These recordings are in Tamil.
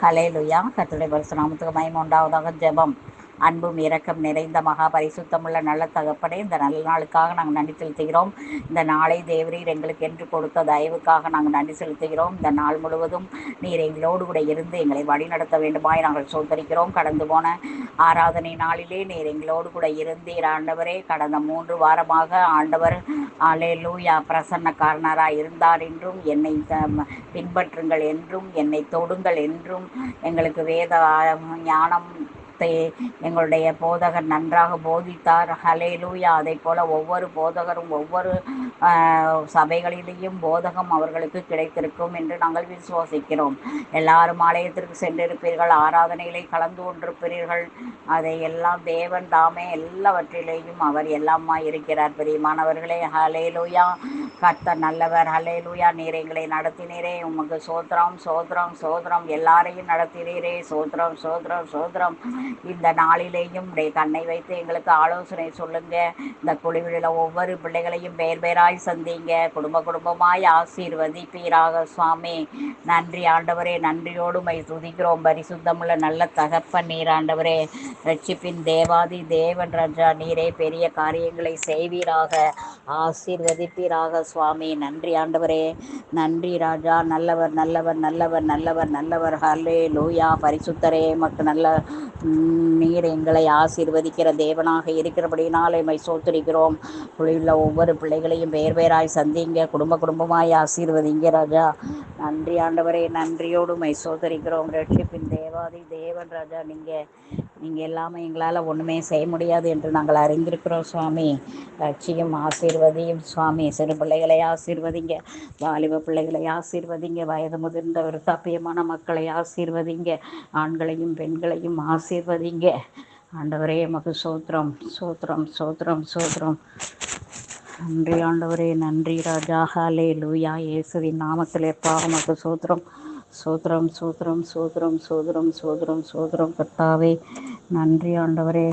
ஹல்லேலூயா. கர்த்தருடைய பரிசுத்த நாமத்துக்கு மகிமை உண்டாவதாக. ஜெபம். அன்பும் இரக்கம் நிறைந்த மகா பரிசுத்தமுள்ள நல்ல தகப்பனே, இந்த நல்ல நாளுக்காக நாங்கள் நன்றி செலுத்துகிறோம். இந்த நாளை தேவரீர் எங்களுக்கு என்று கொடுத்த தயவுக்காக நாங்கள் நன்றி செலுத்துகிறோம். இந்த நாள் முழுவதும் நீர் எங்களோடு கூட இருந்து எங்களை வழிநடத்த வேண்டுமாய் நாங்கள் சோதரிக்கிறோம். கடந்து போன ஆராதனை நாளிலே நீர் எங்களோடு கூட இருந்தீர் ஆண்டவரே. கடந்த 3 வாரமாக ஆண்டவர் அல்லேலூயா பிரசன்னக்காரனராய் இருந்தார் என்றும், என்னை பின்பற்றுங்கள் என்றும், என்னை தொடுங்கள் என்றும், எங்களுக்கு வேத ஞானத்தை எங்களுடைய போதகர் நன்றாக போதித்தார். ஹல்லேலூயா. அதை போல ஒவ்வொரு போதகரும் ஒவ்வொரு சபைகளிலேயும் போதகம் அவர்களுக்கு கிடைத்திருக்கும் என்று நாங்கள் விசுவாசிக்கிறோம். எல்லாரும் ஆலயத்திற்கு சென்றிருப்பீர்கள், ஆராதனைகளை கலந்து கொண்டிருப்பீர்கள். அதை எல்லாம் தேவன் தாமே எல்லாவற்றிலேயும் அவர் எல்லாமா இருக்கிறார். பிரியமானவர்களே, ஹல்லேலூயா. கர்த்தர் நல்லவர். ஹல்லேலூயா. நீர் எங்களை நடத்தினீரே, உமக்கு சோத்திரம் சோத்திரம் சோத்திரம். எல்லாரையும் நடத்தினீரே, சோத்திரம் சோத்திரம் சோத்திரம். இந்த நாளிலேயும் உடைய கண்ணை வைத்து எங்களுக்கு ஆலோசனை சொல்லுங்க. இந்த குழுவில் ஒவ்வொரு பிள்ளைகளையும் பேர் பேராய் சந்திங்க, குடும்ப குடும்பமாய் ஆசீர்வதிப்பீராக சுவாமி. நன்றி ஆண்டவரே. நன்றியோடு மை துதிக்கிறோம். பரிசுத்தமுள்ள நல்ல தகப்பன் நீர் ஆண்டவரே. ரட்சிப்பின் தேவாதி தேவன் ராஜா நீரே. பெரிய காரியங்களை செய்வீராக, ஆசீர்வதிப்பீராக சுவாமி. நன்றி ஆண்டவரே. நன்றி ராஜா. நல்லவர் நல்லவர் நல்லவர் நல்லவர் நல்லவர். ஹல்லேலூயா. பரிசுத்தரே, மக்கு நல்ல நீர் எங்களை ஆசீர்வதிக்கிற தேவனாக இருக்கிறபடினாலே மை சோத்திரிக்கிறோம். உள்ள ஒவ்வொரு பிள்ளைகளையும் பேர் பேராய் சந்திங்க, குடும்ப குடும்பமாய் ஆசீர்வதிங்க ராஜா. நன்றி ஆண்டவரே. நன்றியோடு மை சோதரிக்கிறோம். ரட்சிப்பின் தேவாதி தேவன் ராஜா நீங்கள் எல்லாமே எங்களால் ஒன்றுமே செய்ய முடியாது என்று நாங்கள் அறிந்திருக்கிறோம் சுவாமி. ரட்சியும் ஆசீர்வதியும் சுவாமி. சிறு பிள்ளைகளை ஆசீர்வதிங்க, வாலிப பிள்ளைகளை ஆசீர்வதிங்க, வயது முதிர்ந்த விருத்தாப்பியமான மக்களை ஆசீர்வதிங்க, ஆண்களையும் பெண்களையும் ஆசீர்வதிங்க ஆண்டவரே. மக்கு சோத்திரம் சோத்திரம் சோத்திரம் சோத்திரம். நன்றி ஆண்டவரே. நன்றி ராஜா. ஹல்லேலூயா. இயேசுவின் நாமத்திலே மக்கு சோத்திரம் சோத்திரம் சோத்திரம் சோத்திரம் சோத்திரம் சோத்திரம் சோத்திரம். கர்த்தாவே நன்றி ஆண்டவரே.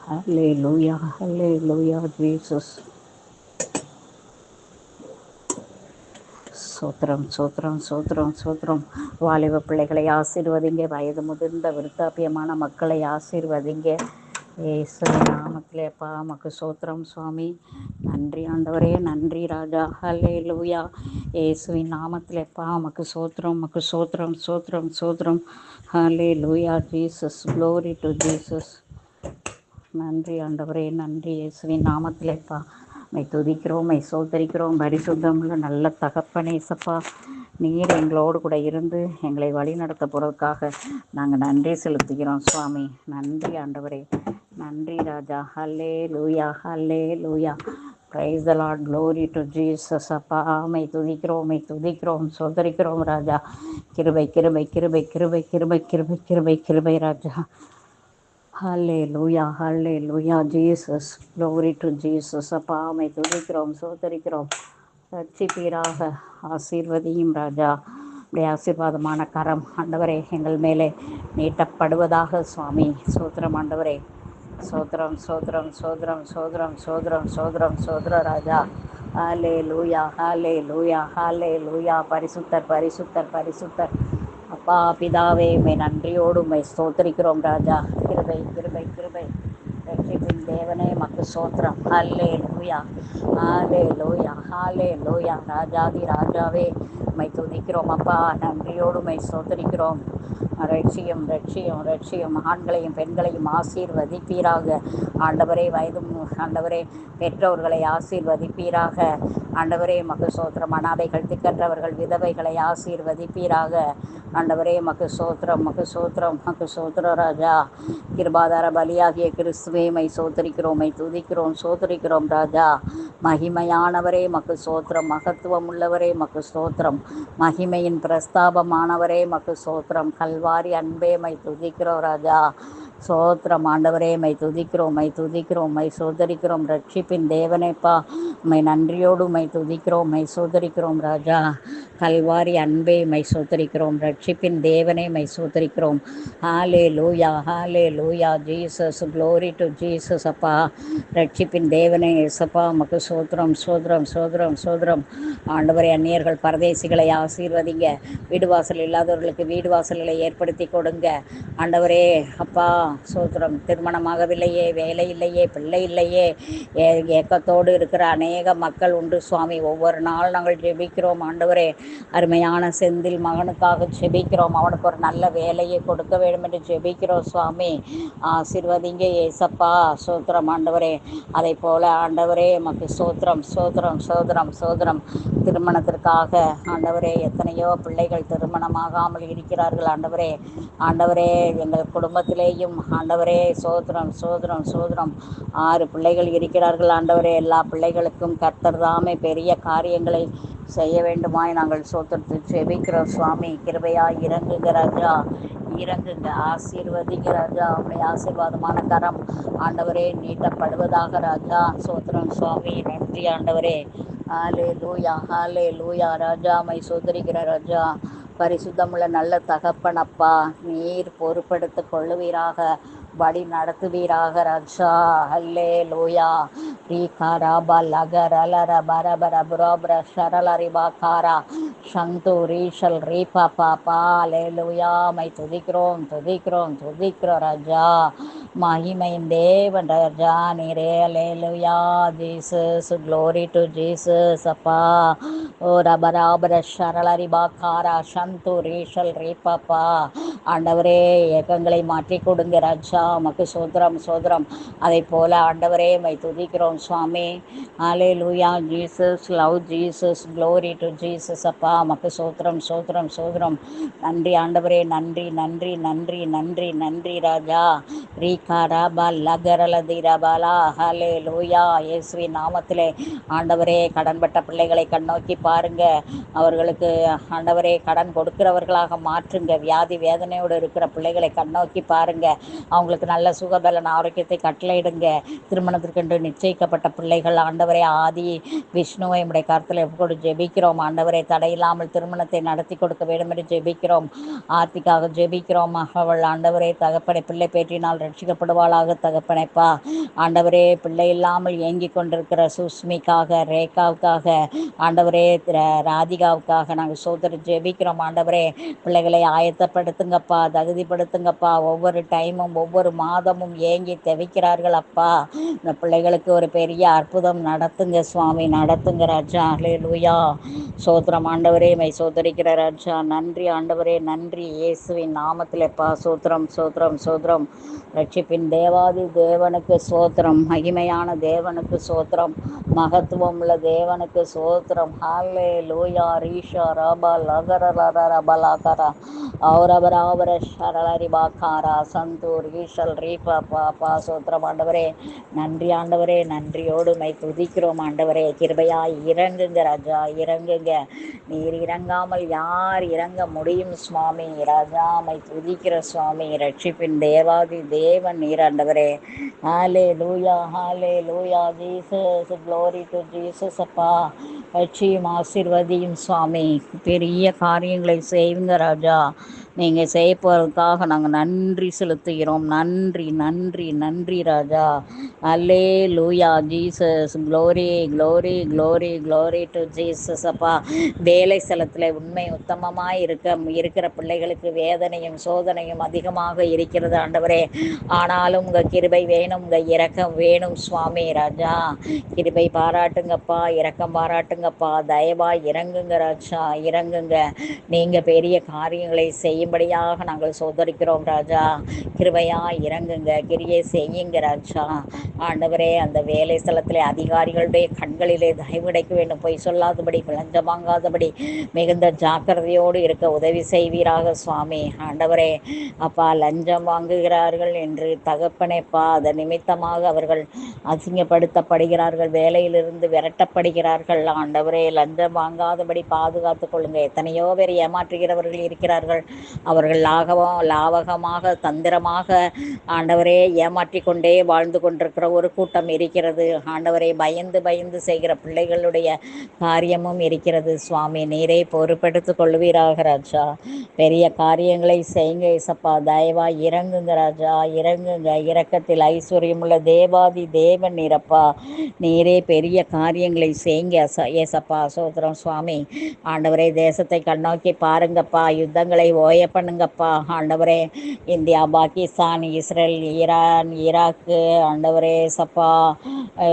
ஹல்லேலூயா ஹல்லேலூயா ஜீசஸ். சோத்திரம் சோத்திரம் சோத்திரம் சோத்திரம். வாலிப பிள்ளைகளை ஆசீர்வதிங்க, வயது முதிர்ந்த விருத்தாப்பியமான மக்களை ஆசீர்வதிங்க இயேசுவின் நாமத்திலே மக்கு சோத்திரம் சுவாமி. நன்றி ஆண்டவரே. நன்றி ராஜா. ஹல்லேலூயா. இயேசுவின் நாமத்திலே மக்கு சோத்திரம் மக்கு சோத்திரம் சோத்திரம் சோத்திரம். ஹல்லேலூயா ஜீசஸ். Glory to Jesus. நன்றி ஆண்டவரே. நன்றி இயேசுவின் நாமத்திலே மை துதிக்கிறோம், மை சோதரிக்கிறோம். பரிசுத்தமுள்ள நல்ல தகப்பனே சப்பா, நீர் எங்களோடு கூட இருந்து எங்களை வழி நடத்த போகிறதுக்காக நாங்கள் நன்றி செலுத்துகிறோம் சுவாமி. நன்றி ஆண்டவரே. நன்றி ராஜா. Hallelujah hallelujah. Praise the lord. Glory to Jesus. அப்பா மை துதிக்கிறோம், மை துதிக்கிறோம், சோதரிக்கிறோம் ராஜா. கிருபை கிருபை கிருபை கிருபை கிருபை கிருபை கிருபை கிருபை ராஜா. Hallelujah hallelujah Jesus. Glory to Jesus. அப்பா மை துதிக்கிறோம், சோதரிக்கிறோம். ரட்சிப்பீராக, ஆசீர்வதியும் ராஜா. உடைய ஆசீர்வாதமான கரம் ஆண்டவரே எங்கள் மேலே நீட்டப்படுவதாக சுவாமி. சோத்திரம் ஆண்டவரே. சோத்திரம் சோத்திரம் சோத்திரம் சோத்திரம் சோத்திரம் சோத்திரம் சோத்திர ராஜா. ஹல்லேலூயா ஹல்லேலூயா ஹல்லேலூயா. பரிசுத்தர் பரிசுத்தர் பரிசுத்தர். அப்பா பிதாவே, மை நன்றியோடு மை ஸ்தோத்திரிக்கிறோம் ராஜா. கிருபை கிருபை கிருபை. ரட்சிப்பின் தேவனே மக்கு சோத்திரம். ஹல்லேலூயா ஹல்லேலூயா ஹல்லேலூயா. ராஜாதி ராஜாவே மை துதிக்கிறோம் அப்பா. நன்றியோடு மை ஸ்தோத்திரிக்கிறோம். ரட்சியம் ரட்சியம் ரட்சியம். ஆண்களையும் பெண்களையும் ஆசீர்வதிப்பீராக ஆண்டவரே. வயதும் ஆண்டவரே பெற்றோர்களை ஆசீர்வதிப்பீராக ஆண்டவரே. மக்கு சோத்திரம். அனாதைகள், திக்கற்றவர்கள், விதவைகளை ஆசீர்வதிப்பீராக ஆண்டவரே. மக்கு சோத்திரம் மக்கு சோத்திரம் மக்கு சோத்திர ராஜா. கிருபாதார பலியாகிய கிறிஸ்துவே மை சோத்திரிக்கிறோம், மை துதிக்கிறோம், சோத்திரிக்கிறோம் ராஜா. மகிமையானவரே மக்கு சோத்திரம். மகத்துவம் உள்ளவரே மக்கு சோத்திரம். மகிமையின் பிரஸ்தாபமானவரே மக்கு சோத்திரம். கல்வாரி அன்பே மை துதிக்கிறோம் ராஜா. சோத்திரம் ஆண்டவரே, மை துதிக்கிறோம், மை துதிக்கிறோம், மை சோதரிக்கிறோம். ரட்சிப்பின் தேவனேப்பா, மை நன்றியோடு மை துதிக்கிறோம், மை சோதரிக்கிறோம். ராஜா, கல்வாரி அன்பே, மை சோதரிக்கிறோம். ரட்சிப்பின் தேவனே, மை சோதரிக்கிறோம். ஹாலே லூயா, ஹாலே லூயா. Jesus, glory to Jesus. அப்பா, ரட்சிப்பின் தேவனே எசப்பா, மக்கு சோத்திரம், சோதரம், சோதரம், சோதரம். ஆண்டவரே, அந்நியர்கள் பரதேசிகளை ஆசீர்வதிங்க. வீடு வாசல் இல்லாதவர்களுக்கு வீடு வாசல்களை ஏற்படுத்தி கொடுங்க. ஆண்டவரே அப்பா, சோத்திரம். திருமணமாகவில்லையே, வேலை இல்லையே, பிள்ளை இல்லையே, ஏக்கத்தோடு இருக்கிற அநேக மக்கள் உண்டு சுவாமி. ஒவ்வொரு நாள் நாங்கள் ஜெபிக்கிறோம் ஆண்டவரே. அருமையான செந்தில் மகனுக்காக ஜெபிக்கிறோம். அவனுக்கு ஒரு நல்ல வேலையை கொடுக்க வேண்டும் என்று ஜெபிக்கிறோம் சுவாமி. ஆசீர்வதிங்க ஏசப்பா. சோத்திரம் ஆண்டவரே. அதை போல ஆண்டவரே மக்கு சோத்திரம், சோத்திரம், சோதரம், சோதரம். திருமணத்திற்காக ஆண்டவரே, எத்தனையோ பிள்ளைகள் திருமணமாகாமல் இருக்கிறார்கள் ஆண்டவரே. ஆண்டவரே, எங்கள் குடும்பத்திலேயும் ஆண்டவரே, சோத்திரம், சோத்திரம், சோத்திரம். 6 பிள்ளைகள் இருக்கிறார்கள் ஆண்டவரே. எல்லா பிள்ளைகளுக்கும் கர்த்தர் தாமே பெரிய காரியங்களை செய்ய வேண்டுமாய் நாங்கள் சோத்திரத்தை ஜெபிக்கிறோம் சுவாமி. கிருபையாய் இறங்குங்க ராஜா, இறங்குங்க. ஆசீர்வதிங்க ராஜா. உடைய ஆசீர்வாதமான கரம் ஆண்டவரே நீட்டப்படுவதாக ராஜா. சோத்திரம் சுவாமி. நன்றி ஆண்டவரே. ஹாலே லூயா, ஹாலே லூயா. ராஜா, மை சோதரிக்கிற ராஜா, பரிசுத்தமுள்ள நல்ல தகப்பனப்பா, நீர் பொறுப்படுத்த கொள்ளுவீராக, வழி நடத்துவீராக ராஜா. ஹல்லே லூயா. ரீகாராபா லகரலர பரபர புரோபர ஷரலரிபாக்காரா சந்து ரீஷல் ரீபா பாப்பா. லே லூயா. மை துதிக்கிறோம், துதிக்கிறோம், துதிக்கிறோம் ராஜா. மகிமையின் தேவன் ராஜா நீரே. லே லூயா. Jesus, glory to Jesus. அப்பா, ஓ ரபராபர ஷரலரிபாக்காரா சந்து ரீஷல் ரீபாப்பா. ஆண்டவரே, ஏக்கங்களை மாற்றி கொடுங்க ராஜா. மக்கு சோதரம், சோதரம். அதை போல ஆண்டவரே, மை துதிக்கிறோம் சுவாமி. ஹாலே லூயா. Jesus, love Jesus, glory to Jesus. அப்பா, மக்கு சோத்திரம், சோத்திரம், சோத்திரம். நன்றி ஆண்டவரே. நன்றி, நன்றி, நன்றி, நன்றி, நன்றி ராஜா. ரீகா ராபா லகரலதி ரபாலா. ஹாலே லூயா. இயேசுவின் நாமத்திலே ஆண்டவரே, கடன்பட்ட பிள்ளைகளை கண்ணோக்கி பாருங்க. அவர்களுக்கு ஆண்டவரே கடன் கொடுக்கிறவர்களாக மாற்றுங்க. வியாதி வேதனையோடு இருக்கிற பிள்ளைகளை கண்ணோக்கி பாருங்க. அவங்களுக்கு நல்ல சுகபலன் ஆரோக்கியத்தை கட்டளையிடுங்க. திருமணத்திற்கென்று நிச்சயிக்கப்பட்ட பிள்ளைகள் ஆண்டவரே, ஆதி விஷ்ணுவை உடைய கருத்தில் எப்போது ஜெபிக்கிறோம் ஆண்டவரே. தடையில்லாமல் திருமணத்தை நடத்தி கொடுக்க வேண்டும் என்று ஜெபிக்கிறோம். ஆர்த்திக்காக ஜெபிக்கிறோம். அவள் ஆண்டவரே தகப்பனை பிள்ளை பேற்றினால் ரட்சிக்கப்படுவாளாக தகப்பனைப்பா. ஆண்டவரே, பிள்ளை இல்லாமல் ஏங்கி கொண்டிருக்கிற சுஸ்மிக்காக, ரேகாவுக்காக, ஆண்டவரே ராதிகாவுக்காக நாங்கள் சோதரி ஜெபிக்கிறோம் ஆண்டவரே. பிள்ளைகளை ஆயத்தப்படுத்துங்கப்பா, தகுதிப்படுத்துங்கப்பா. ஒவ்வொரு டைமும் ஒவ்வொரு மாதமும் ஏங்கி தவிக்கிறார்கள் அப்பா. இந்த பிள்ளைகளுக்கு ஒரு பெரிய அற்புதம் நடத்துங்க சுவாமி, நடத்துங்க ராஜா. ஹல்லேலூயா. சோத்திரம் ஆண்டவரே, மை சோதரிக்கிற ராஜா. நன்றி ஆண்டவரே, நன்றி இயேசுவின் நாமத்திலேப்பா. சோத்திரம், சோத்திரம், சோத்திரம். ரட்சிப்பின் தேவாதி தேவனுக்கு சோத்திரம், மகிமையான தேவனுக்கு சோத்திரம், மகத்துவம் உள்ள தேவனுக்கு சோத்திரம். ஹாலே லூயா. ரீஷா ராபா லகரலரபலாகரா அவரபராபர ஷரலரிபாக்காரா சந்தூர் ஈஷல் ரீபா பாப்பா. சோத்திரம் ஆண்டவரே. நன்றி ஆண்டவரே. நன்றியோடு மை துதிக்கிறோம் ஆண்டவரே. கிருபையாய் இறங்குங்க ராஜா, இறங்குங்க. நீர் இறங்காமல் யார் இறங்க முடியும் சுவாமி. ராஜா, மை துதிக்கிற சுவாமி. ரட்சிப்பின் தேவாதி தேவன் நீர் ஆண்டவரே. ஹாலே லூயா, ஹாலே லூயா. Jesus, glory to Jesus. அப்பா, ரட்சியும் ஆசீர்வதியும் சுவாமி. பெரிய காரியங்களை செய்யுங்க ராஜா. நீங்கள் செய்ய போகிறதுக்காக நாங்கள் நன்றி செலுத்துகிறோம். நன்றி, நன்றி, நன்றி ராஜா. அல்லே லூயா. Jesus, glory, glory, glory, glory to Jesus. அப்பா, வேலை ஸ்தலத்தில் உண்மை உத்தமமாக இருக்கிற பிள்ளைகளுக்கு வேதனையும் சோதனையும் அதிகமாக இருக்கிறது ஆண்டவரே. ஆனாலும் உங்கள் கிருபை வேணும், உங்கள் இரக்கம் வேணும் சுவாமி. ராஜா, கிருபை பாராட்டுங்கப்பா, இரக்கம் பாராட்டுங்கப்பா. தயவாய் இறங்குங்க ராஜா, இறங்குங்க. நீங்கள் பெரிய காரியங்களை செய்யும்படியாக நாங்கள் சோதரிக்கிறோம் ராஜா. கிருபையா இறங்குங்க, கிரியை செய்யுங்க ராஜா. ஆண்டவரே, அந்த வேலை ஸ்தலத்திலே அதிகாரிகளுடைய கண்களிலே தயவுடைக்க வேண்டும். பொய் சொல்லாதபடி, லஞ்சம் வாங்காதபடி மிகுந்த ஜாக்கிரதையோடு இருக்க உதவி செய்வீராக சுவாமி. ஆண்டவரே அப்பா, லஞ்சம் வாங்குகிறார்கள் என்று தகப்பனேப்பா, அதன் நிமித்தமாக அவர்கள் அசிங்கப்படுத்தப்படுகிறார்கள், வேலையிலிருந்து விரட்டப்படுகிறார்கள். ஆண்டவரே, லஞ்சம் வாங்காதபடி பாதுகாத்து கொள்ளுங்க. எத்தனையோ பேர் ஏமாற்றுகிறவர்கள் இருக்கிறார்கள். அவர்கள் லாவகமாக தந்திரமாக ஆண்டவரே ஏமாற்றி கொண்டே வாழ்ந்து கொண்டிருக்கிற ஒரு கூட்டம் இருக்கிறது. ஆண்டவரை பயந்து பயந்து செய்கிற பிள்ளைகளுடைய காரியமும் இருக்கிறது. சுவாமி நீரே பொறுப்பெடுத்து கொள்வீராக ராஜா. பெரிய காரியங்களை செய்யுங்க இசப்பா. தயவா இறங்குங்க ராஜா, இறங்குங்க. இரக்கத்தில் ஐஸ்வர்யமுள்ள தேவாதி தேவன் நீரப்பா. நீரே பெரிய காரியங்களை செய்யுங்க ஏசப்பா. சோத்திரம் சுவாமி. ஆண்டவரே தேசத்தை கண்ணோக்கி பாருங்கப்பா. யுத்தங்களை ஓய பண்ணுங்கப்பா. ஆண்டவரே India, Pakistan, Israel, Iran, Iraq, ஆண்டவரே சப்பா,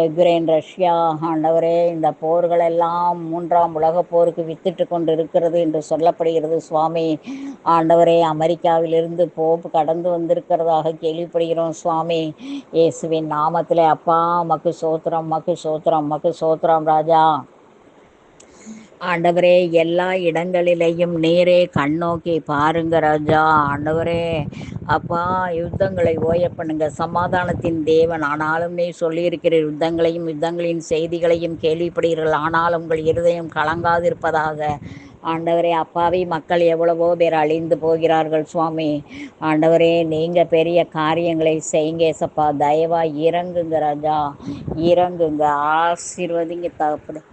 யுக்ரைன், ரஷ்யா, ஆண்டவரே இந்த போர்களெல்லாம் 3ஆம் உலக போருக்கு வித்திட்டு கொண்டு இருக்கிறது என்று சொல்லப்படுகிறது சுவாமி. ஆண்டவரே அமெரிக்காவிலிருந்து போப்பு கடந்து வந்திருக்கிறதாக கேள்விப்படுகிறோம் சுவாமி. இயேசுவின் நாமத்திலே அப்பா மக்கு சோத்திரம், மக்கு சோத்திரம், மக்கு சோத்திரம் ராஜா. ஆண்டவரே எல்லா இடங்களிலேயும் நீரே கண்ணோக்கி பாருங்க ராஜா. ஆண்டவரே அப்பா யுத்தங்களை ஓய பண்ணுங்க. சமாதானத்தின் தேவன் ஆனாலும் நீ சொல்லியிருக்கிற யுத்தங்களையும் யுத்தங்களின் செய்திகளையும் கேள்விப்படுகிறீர்கள். ஆனாலும் உங்கள் இருதயம் கலங்காதிருப்பதாக. ஆண்டவரே அப்பாவி மக்கள் எவ்வளவோ பேர் அழிந்து போகிறார்கள் சுவாமி. ஆண்டவரே நீங்கள் பெரிய காரியங்களை செய்யுங்க ஏசப்பா. தயவா இறங்குங்க ராஜா, இறங்குங்க. ஆசீர்வதிங்க தகப்பனே.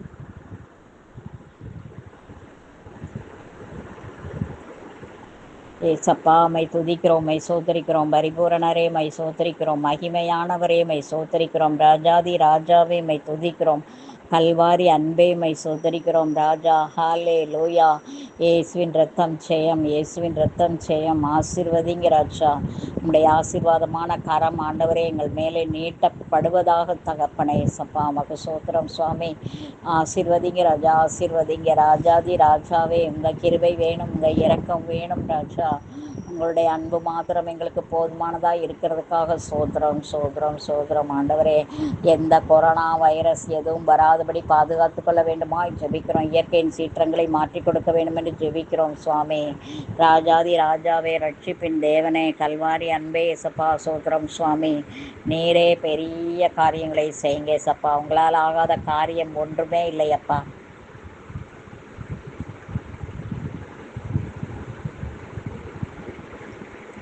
ஏசப்பா மை துதிக்கிறோம், மை சோத்தரிக்கிறோம். பரிபூரணரே மை சோத்தரிக்கிறோம். மகிமையானவரே மை சோத்தரிக்கிறோம். ராஜாதி ராஜாவே மை துதிக்கிறோம். கல்வாரி அன்பே மை சோதரிக்கிறோம் ராஜா. ஹாலே லோயா. இயேசுவின் ரத்தம் ஜெயம், இயேசுவின் ரத்தம் ஜெயம். ஆசீர்வதிங்க ராஜா. உங்களுடைய ஆசீர்வாதமான கரம் ஆண்டவரே எங்கள் மேலே நீட்டப்படுவதாக தகப்பனே. ஏசப்பா மக்கு சோத்திரம் சுவாமி. ஆசீர்வதிங்க ராஜா, ஆசீர்வதிங்க. ராஜாதி ராஜாவே உங்கள் கிருபை வேணும், உங்கள் இரக்கம் வேணும் ராஜா. உங்களுடைய அன்பு மாத்திரம் எங்களுக்கு போதுமானதாக இருக்கிறதுக்காக சோத்திரம் சோத்திரம் சோத்திரம். ஆண்டவரே எந்த கொரோனா வைரஸ் எதுவும் வராதபடி பாதுகாத்து கொள்ள வேண்டுமா ஜெபிக்கிறோம். இயற்கையின் சீற்றங்களை மாற்றி கொடுக்க வேண்டும் என்று ஜெபிக்கிறோம் சுவாமி. ராஜாதி ராஜாவே, ரட்சிப்பின் தேவனே, கல்வாரி அன்பே ஏசப்பா. சோத்திரம் சுவாமி. நீரே பெரிய காரியங்களை செய்யுங்க ஏசப்பா. உங்களால் ஆகாத காரியம் ஒன்றுமே இல்லையப்பா.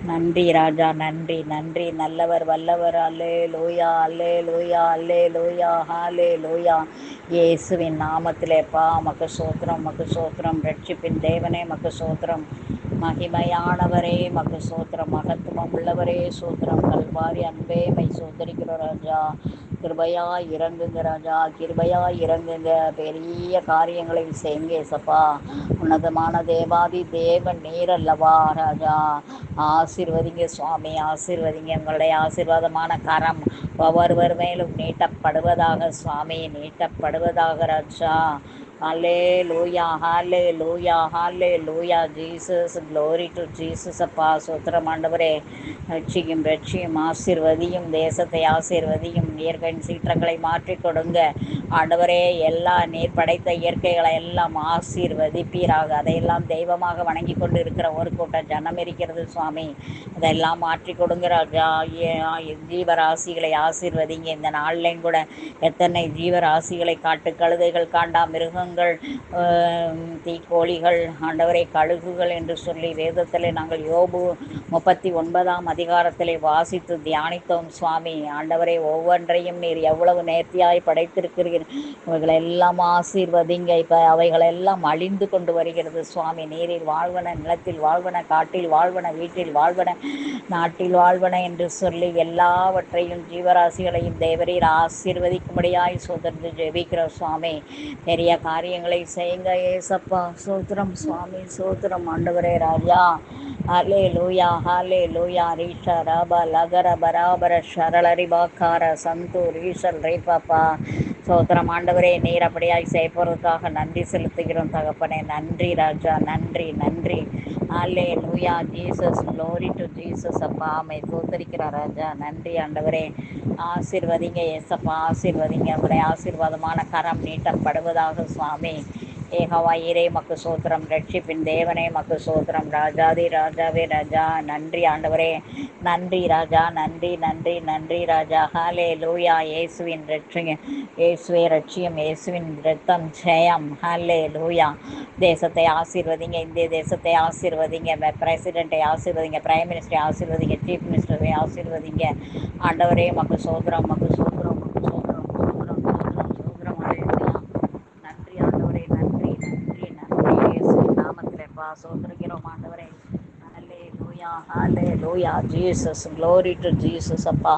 நன்றி ராஜா, நன்றி நன்றி. நல்லவர் வல்லவர். அல்லே லோயா, அல்லே லோயா, அல்லே லோயா, ஹாலே லோயா. இயேசுவின் நாமத்திலேப்பா மக்கு சோத்திரம், மக்கு சோத்திரம். ரட்சிப்பின் தேவனே மக்கு சோத்திரம். மகிமையானவரே மக்கு சோத்திரம். மகத்துவம் உள்ளவரே சோத்திரம். கல்வாரி அன்பே மை சோதரிக்கிறோம் ராஜா. கிருபையா இறங்குங்க ராஜா, கிருபையா இறங்குங்க. பெரிய காரியங்களை செய்யுங்க ஏசப்பா. உன்னதமான தேவாதி தேவன் நீர் அல்லவா ராஜா. ஆசீர்வதிங்க சுவாமி, ஆசீர்வதிங்க. உங்களுடைய ஆசீர்வாதமான கரம் ஒவ்வொருவர் மேலும் நீட்டப்படுவதாக சுவாமி, நீட்டப்படுவதாக ராஜா. Hallelujah, hallelujah, hallelujah. Jesus, glory to Jesus அப்பா. சோத்திரம் ஆண்டவரே. ரட்சியும் ரட்சியும். ஆசீர்வதியும், தேசத்தை ஆசீர்வதியும். இயற்கையின் சீற்றங்களை மாற்றி கொடுங்க ஆண்டவரே. எல்லா நீர் படைத்த இயற்கைகளை எல்லாம் ஆசீர்வதிப்பீராக. அதையெல்லாம் தெய்வமாக வணங்கி கொண்டு இருக்கிற ஒரு கூட்டம் ஜனம் இருக்கிறது சுவாமி. அதெல்லாம் மாற்றி கொடுங்க ராஜா. ஜீவராசிகளை ஆசீர்வதிங்க. இந்த நாள்லையும் கூட எத்தனை ஜீவராசிகளை, காட்டு கழுதைகள், காண்டா மிருகங்கள், தீக்கோழிகள், ஆண்டவரை கழுகுகள் என்று சொல்லி வேதத்தில் நாங்கள் யோபு 39ஆம் அதிகாரத்திலே வாசித்து தியானித்தோம் சுவாமி. ஆண்டவரை ஒவ்வொன்றையும் நீர் எவ்வளவு நேர்த்தியாய் படைத்திருக்கிறீர். இவைகளெல்லாம் ஆசீர்வதிங்க. இப்போ அவைகளெல்லாம் அழிந்து கொண்டு வருகிறது சுவாமி. நீரில் வாழ்வன, நிலத்தில் வாழ்வன, காட்டில் வாழ்வன, வீட்டில் வாழ்வன, நாட்டில் வாழ்வன என்று சொல்லி எல்லாவற்றையும் ஜீவராசிகளையும் தேவரீர் ஆசீர்வதிக்கும்படியாய் சோதரித்து ஜெபிக்கிற சுவாமி. பெரிய காரியங்களை செய்யுங்க ஏசப்பா. சோத்திரம் சுவாமி, சோத்திரம் ஆண்டவரே ராஜா. ஹலே லூயா, ஹலே லூயா. ரீஷா ராபா லகர பராபர ஷரளரி பாக்கார சந்து ரீஷல் ரே பாப்பா. சோத்திரம் ஆண்டவரே. நீர் அப்படியாய் செய்ய போகிறதுக்காக நன்றி செலுத்துகிறோம் தகப்பனே. நன்றி ராஜா, நன்றி நன்றி. ஹலே லூயா. ஜீசஸ், க்ளோரி டு ஜீசஸ் அப்பா. அம்மை தோத்தரிக்கிறார் ராஜா. நன்றி ஆண்டவரே. ஆசீர்வதிங்க ஏசப்பா, ஆசீர்வதிங்க. உங்களுடைய ஆசீர்வாதமான கரம் நீட்டப்படுவதாக சுவாமி. ஏகவாயிரே மக்கு சோத்திரம், ரட்சிப்பின் தேவனே மக்கு சோத்திரம், ராஜாதி ராஜாவே ராஜா. நன்றி ஆண்டவரே, நன்றி ராஜா, நன்றி நன்றி நன்றி ராஜா. ஹாலே லூயா. இயேசுவின் ரட்சிங்க, இயேசுவே ரட்சியம், இயேசுவின் ரத்தம் ஜெயம். ஹாலே லூயா. தேசத்தை ஆசீர்வதிங்க, இந்திய தேசத்தை ஆசீர்வதிங்க, பிரசிடெண்ட்டை ஆசீர்வதிங்க, பிரைம் மினிஸ்டரை ஆசீர்வதிங்க, சீஃப் மினிஸ்டரை ஆசீர்வதிங்க. ஆண்டவரே மக்கு சோத்திரம், மக்கு சோத்திரம், மக்கு சோத்திரம், சோத்திரம், சோத்திரம், சோத்திரம். ஹalleluya. நன்றி ஆண்டவரே, நன்றி நன்றி நன்றி. இயேசுவின் நாமத்திலேப்பா சோத்திரிக்கிறோம் ஆண்டவரே. ஹalleluya, ஹalleluya. Jesus, glory to Jesus. அப்பா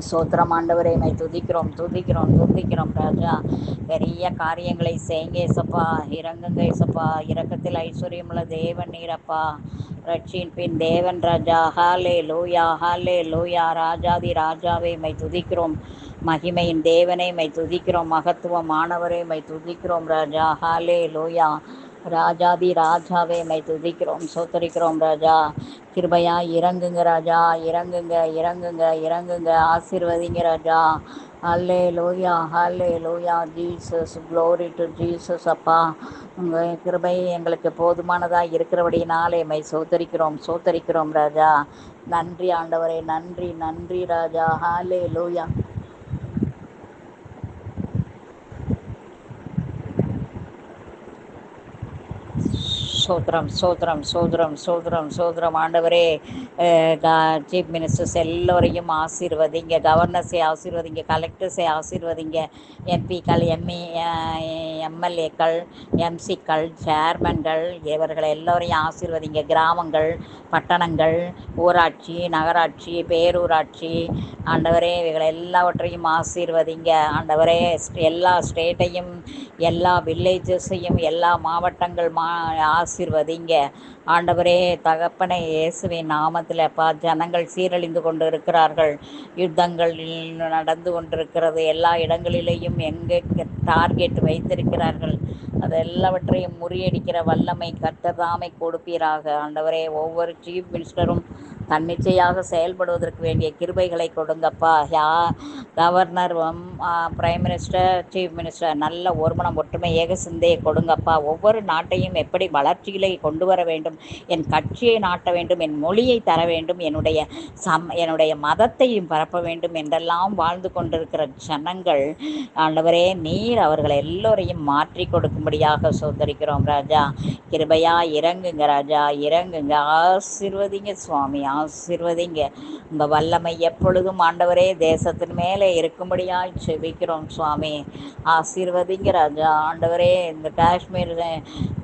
சோத்திரம் ஆண்டவரே, மை துதிக்கிறோம் துதிக்கிறோம் துதிக்கிறோம் ராஜா. பெரிய காரியங்களை செய்யுங்க ஏசப்பா, இறங்குங்க ஏசப்பா. இரக்கத்தில் ஐஸ்வர்யமுள்ள தேவன் நீரப்பா, ரட்சியின் பின் தேவன் ராஜா. ஹாலே லூயா, ஹாலே லூயா. ராஜாதி ராஜாவே மை துதிக்கிறோம், மகிமையின் தேவனை மை துதிக்கிறோம், மகத்துவமானவரை மை துதிக்கிறோம் ராஜா. ஹாலே லூயா. ராஜாதி ராஜாவே மை துதிக்கிறோம், சோத்தரிக்கிறோம் ராஜா. கிருபையா இறங்குங்க ராஜா, இறங்குங்க இறங்குங்க இறங்குங்க, ஆசீர்வதிங்க ராஜா. ஹல்லே லூயா, ஹல்லே லூயா. Jesus, glory to Jesus. அப்பா உங்கள் கிருபை எங்களுக்கு போதுமானதாக இருக்கிறபடினாலே மை சோத்தரிக்கிறோம் சோத்தரிக்கிறோம் ராஜா. நன்றி ஆண்டவரே, நன்றி நன்றி ராஜா. ஹல்லே லூயா. சோத்திரம் சோத்திரம் சோத்திரம் சோத்திரம் சோத்திரம் ஆண்டவரே. சீஃப் மினிஸ்டர்ஸ் எல்லோரையும் ஆசீர்வதிங்க, கவர்னர்ஸை ஆசீர்வதிங்க, கலெக்டர்ஸை ஆசீர்வதிங்க, எம்பிக்கள், எம்எல்ஏக்கள், எம்சிக்கள், சேர்மன்கள், இவர்களை எல்லோரையும் ஆசீர்வதிங்க. கிராமங்கள், பட்டணங்கள், ஊராட்சி, நகராட்சி, பேரூராட்சி, ஆண்டவரே இவைகளை எல்லாவற்றையும் ஆசீர்வதிங்க ஆண்டவரே. எல்லா ஸ்டேட்டையும், எல்லா வில்லேஜஸையும், எல்லா மாவட்டங்கள் ஆசீர்வதிங்க ஆண்டவரே. தகப்பனை இயேசுவின் நாமத்தில் அப்பா, ஜனங்கள் சீரழிந்து கொண்டு இருக்கிறார்கள், யுத்தங்கள் நடந்து கொண்டிருக்கிறது, எல்லா இடங்களிலேயும் எங்கே டார்கெட் வைத்திருக்கிறார்கள் அது எல்லாவற்றையும் முறியடிக்கிற வல்லமை கர்த்தர்தாமே கொடுப்பீராக ஆண்டவரே. ஒவ்வொரு சீஃப் மினிஸ்டரும் தன்னிச்சையாக செயல்படுவதற்கு வேண்டிய கிருபைகளை கொடுங்கப்பா. Governor, prime minister, chief minister நல்ல ஒருமனம் ஒற்றுமை ஏக சிந்தையை கொடுங்கப்பா. ஒவ்வொரு நாட்டையும் எப்படி வளர்ச்சிகளை கொண்டு வர வேண்டும், என் கட்சியை நாட்ட வேண்டும், என் மொழியை தர வேண்டும், என்னுடைய மதத்தையும் பரப்ப வேண்டும் என்றெல்லாம் வாழ்ந்து கொண்டிருக்கிற ஜனங்கள் ஆண்டவரே, நீர் அவர்களை எல்லோரையும் மாற்றி கொடுக்கும்படியாக சோதரிக்கிறோம் ராஜா. கிருபையா இறங்குங்க ராஜா, இறங்குங்க, ஆசீர்வதிங்க சுவாமி, ஆசீர்வதிங்க. உங்கள் வல்லமை எப்பொழுதும் ஆண்டவரே தேசத்தின் மேலே இருக்கும்படியாய் செபிக்கிறோம் சுவாமி. ஆசீர்வதிங்க ராஜா. ஆண்டவரே இந்த காஷ்மீர்,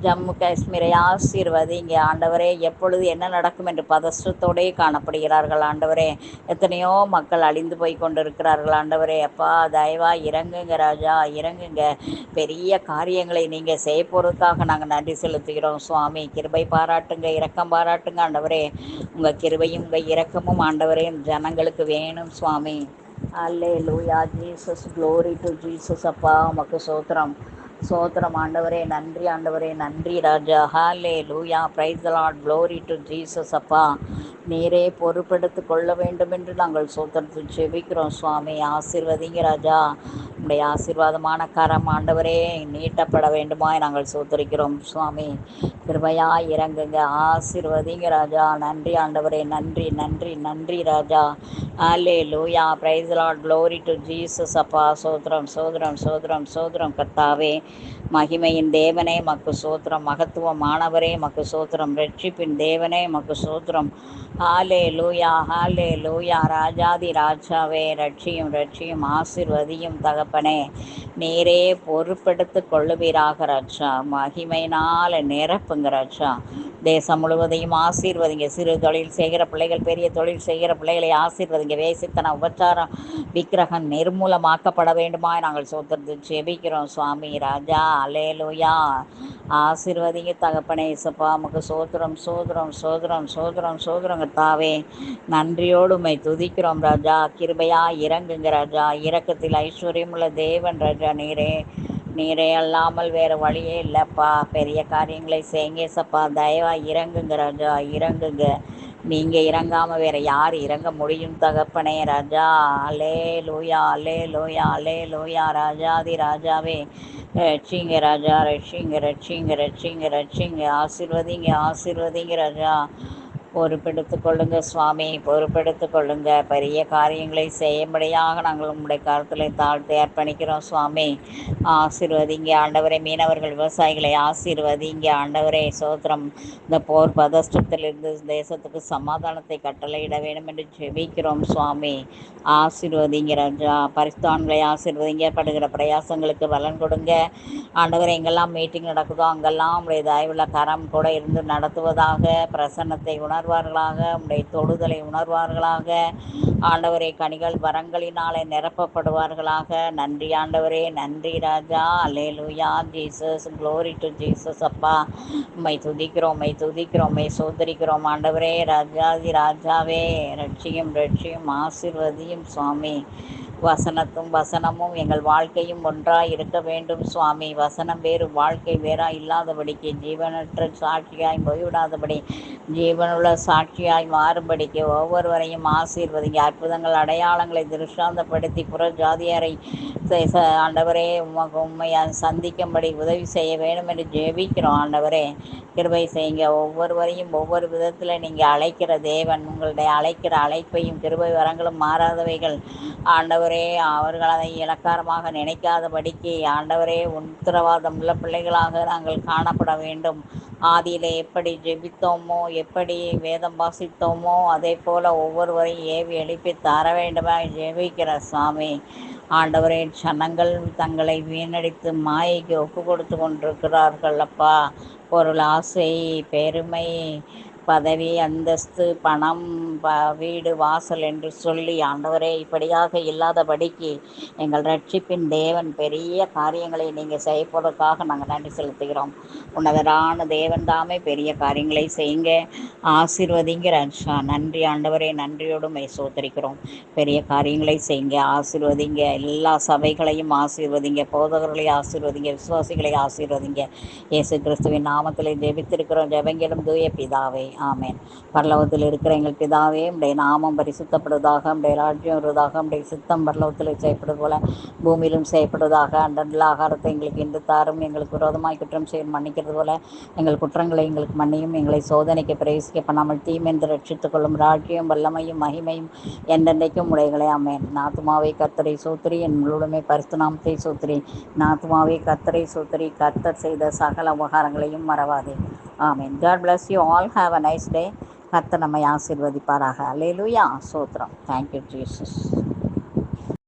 ஜம்மு காஷ்மீரை ஆசீர்வதிங்க ஆண்டவரே. எப்பொழுது என்ன நடக்கும் என்று பதற்றத்தோடே காணப்படுகிறார்கள் ஆண்டவரே. எத்தனையோ மக்கள் அழிந்து போய் கொண்டிருக்கிறார்கள் ஆண்டவரே. அப்பா தயவா இறங்குங்க ராஜா, இறங்குங்க. பெரிய காரியங்களை நீங்கள் செய்ய போகிறதுக்காக நாங்கள் நன்றி செலுத்துகிறோம் சுவாமி. கிருபை பாராட்டுங்க, இரக்கம் பாராட்டுங்க ஆண்டவரே. உங்கள் கிருபையும் உங்கள் இரக்கமும் ஆண்டவரே ஜனங்களுக்கு வேணும் சுவாமி. அல்லேலூயா. Jesus, glory to Jesus. அப்பா உமக்கு சோத்திரம் சோத்திரம் ஆண்டவரே. நன்றி ஆண்டவரே, நன்றி ராஜா. Hallelujah. Praise the lord. Glory to Jesus. அப்பா நீரே பொறுப்பெடுத்து கொள்ள வேண்டும் என்று நாங்கள் சோத்திரத்தில் செபிக்கிறோம் சுவாமி. ஆசீர்வதிங்க ராஜா. உடைய ஆசீர்வாதமான கரம் ஆண்டவரே நீட்டப்பட வேண்டுமாய் நாங்கள் சோத்தரிக்கிறோம் சுவாமி. கிருபையா இறங்குங்க, ஆசீர்வதிங்க ராஜா. நன்றி ஆண்டவரே, நன்றி நன்றி நன்றி ராஜா. அல்லேலூயா. Praise the lord. Glory to Jesus. அப்பா சோத்திரம் சோத்திரம் சோத்திரம் சோத்திரம் கர்த்தாவே. மகிமையின் தேவனே மக்கு சோத்திரம், மகத்துவமானவரே மக்கு சோத்திரம், ரட்சிப்பின் தேவனே மக்கு சோத்திரம். ஹாலே லூயா, ஹாலே லூயா. ராஜாதி ராஜாவே ரட்சியும் ரட்சியும், ஆசீர்வதியும் தகப்பனே. நீரே பொறுப்பெடுத்து கொள்ளுவீராக ராஜா. மகிமையினால் நிரப்புங்க ராஜா. தேசம் முழுவதையும் ஆசீர்வதிங்க. சிறு தொழில் செய்கிற பிள்ளைகள், பெரிய தொழில் செய்கிற பிள்ளைகளை ஆசீர்வதிங்க. வேசித்தன உபச்சாரம் விக்கிரகம் நிர்மூலமாக்கப்பட வேண்டுமாய் நாங்கள் சோத்திரத்தை ஜெபிக்கிறோம் சுவாமி. ராஜா அல்லேலூயா. ஆசீர்வதிங்க தகப்பனே. இசப்பா நமக்கு சோத்திரம் சோத்திரம் சோத்திரம் சோத்திரம் சோத்திரம் கர்த்தாவே. நன்றியோடு உம்மை துதிக்கிறோம் ராஜா. கிருபையா இறங்குங்க ராஜா. இரக்கத்தில் ஐஸ்வர்யமுள்ள தேவன் ராஜா. நீரே அல்லாமல் வேறு வழியே இல்லைப்பா. பெரிய காரியங்களை செய்யுங்க சப்பா. தயவா இறங்குங்க ராஜா, இறங்குங்க நீங்கள் இறங்காமல் வேற யார் இறங்க முடியும் தகப்பனே ராஜா. அலே லூயா, அலே லூயா, அலே லூயா. ராஜாதி ராஜாவே ரட்சிங்க ராஜா, ரட்சிங்க ரட்சிங்க ரட்சிங்க ரட்சிங்க. ஆசீர்வதிங்க ஆசீர்வதிங்க ராஜா. பொறுப்பெடுத்து கொள்ளுங்க சுவாமி, பொறுப்பெடுத்து கொள்ளுங்க. பெரிய காரியங்களை செய்யும்படியாக நாங்கள் உங்களுடைய கருத்தில் தாழ்த்தி அர்ப்பணிக்கிறோம் சுவாமி. ஆசீர்வதிங்க ஆண்டவரே. மீனவர்கள் விவசாயிகளை ஆசீர்வதிங்க ஆண்டவரே. சோத்திரம். இந்த போர் பதஷ்டத்திலிருந்து தேசத்துக்கு சமாதானத்தை கட்டளையிட வேண்டும் என்று ஜெபிக்கிறோம் சுவாமி. ஆசீர்வதிங்க ராஜா. பரிசுத்தவான்களை ஆசீர்வதிங்க. படுகிற பிரயாசங்களுக்கு பலன் கொடுங்க ஆண்டவரே. எங்கெல்லாம் மீட்டிங் நடக்குதோ அங்கெல்லாம் உடைய தயவுள்ள கரம் கூட இருந்து நடத்துவதாக. பிரசன்னத்தை உணர்வார்களாக, உடைய தொடுதலை உணர்வார்களாக ஆண்டவரே. கனிகள் வரங்களினாலே நிரப்பப்படுவார்களாக. நன்றி ஆண்டவரே, நன்றி ராஜா. அல்லேலூயா ஜீசஸ், க்ளோரி டு ஜீசஸ். அப்பா உம்மை துதிக்கிறோம், உம்மை துதிக்கிறோம், உம்மை சோதரிக்கிறோம் ஆண்டவரே. ராஜாதி ராஜாவே ரட்சியும் ரட்சியும் ஆசீர்வதியும் சுவாமி. வசனமும் எங்கள் வாழ்க்கையும் ஒன்றாய் இருக்க வேண்டும் சுவாமி. வசனம் வேறு வாழ்க்கை வேறா இல்லாதபடிக்கு, ஜீவனற்ற சாட்சியாய் போய்விடாதபடி ஜீவனுள்ள சாட்சியாய் மாறும்படிக்கு ஒவ்வொருவரையும் ஆசீர்வதிங்க. அற்புதங்கள் அடையாளங்களை திருஷ்டாந்தப்படுத்தி புற ஜாதியாரை ஆண்டவரே உண்மை சந்திக்கும்படி உதவி செய்ய வேண்டும் என்று ஜெபிக்கிறோம் ஆண்டவரே. கிருபை செய்யுங்க. ஒவ்வொருவரையும் ஒவ்வொரு விதத்தில் நீங்கள் அழைக்கிற தேவன். உங்களுடைய அழைக்கிற அழைப்பையும் கிருபை வரங்களும் மாறாதவைகள் ஆண்டவரே. அவர்கள் அதை இலக்காரமாக நினைக்காதபடிக்கு ஆண்டவரே உத்தரவாதம் உள்ள பிள்ளைகளாக நாங்கள் காணப்பட வேண்டும். ஆதியிலே எப்படி ஜெபித்தோமோ, எப்படி வேதம் வாசித்தோமோ, அதே போல் ஒவ்வொருவரையும் ஏவி எழுப்பி தர வேண்டுமா ஜெபிக்கிற சுவாமி. ஆண்டவரே, ஜனங்கள் தங்களை வீணடித்து மாயைக்கு ஒப்பு கொடுத்து கொண்டிருக்கிறார்கள் அப்பா. பொருள் ஆசை, பெருமை, பதவி, அந்தஸ்து, பணம், வீடு, வாசல் என்று சொல்லி ஆண்டவரே இப்படியாக இல்லாதபடிக்கு எங்கள் ரட்சிப்பின் தேவன் பெரிய காரியங்களை நீங்கள் செய்வதற்காக நாங்கள் நன்றி செலுத்துகிறோம். உன்னதரான தேவன் தாமே பெரிய காரியங்களை செய்யுங்க. ஆசீர்வதிங்க ராஜா. நன்றி ஆண்டவரே, நன்றியோடு சோதரிக்கிறோம். பெரிய காரியங்களை செய்யுங்க, ஆசீர்வதிங்க. எல்லா சபைகளையும் ஆசீர்வதிங்க, போதகர்களையும் ஆசீர்வதிங்க, விசுவாசிகளை ஆசீர்வதிங்க. இயேசு கிறிஸ்துவின் நாமத்தில் ஜெபித்திருக்கிறோம் ஜெபங்களும் தூய பிதாவே, ஆமேன். பரலோகத்தில் இருக்கிற எங்கள் பிதாவே, உடைய நாமம் பரிசுத்தப்படுவதாக, உடைய ராஜ்யம் வருவதாக, உடைய சித்தம் பரலோகத்தில் செய்யப்படுவது போல பூமியிலும் செய்யப்படுவதாக. அன்றல்ல ஆகாரத்தை எங்களுக்கு இன்று தாரும். எங்களுக்கு விரோதமாய் குற்றம் செய்ய மன்னிக்கிறது போல எங்கள் குற்றங்களை எங்களுக்கு மன்னியும். எங்களை சோதனைக்கு பிரவேசிக்க பண்ணாமல் தீமென்று ரட்சித்துக் கொள்ளும். ராஜ்யம் வல்லமையும் மகிமையும் என்றென்றைக்கும் உடையகளே, ஆமேன். நாத்துமாவை கர்த்தரை சோத்திரி, என் முழுமை பரிசுத்த நாமத்தை சோத்திரி. நாத்துமாவை கர்த்தரை சோத்திரி, கர்த்தர் செய்த சகல உபகாரங்களையும் மறவாதே. ஆமேன். God bless you all. Have a nice day. கர்த்தர் நம்மை ஆசீர்வதிப்பாராக. அல்லேலூயா. சோத்திரம். Thank you Jesus.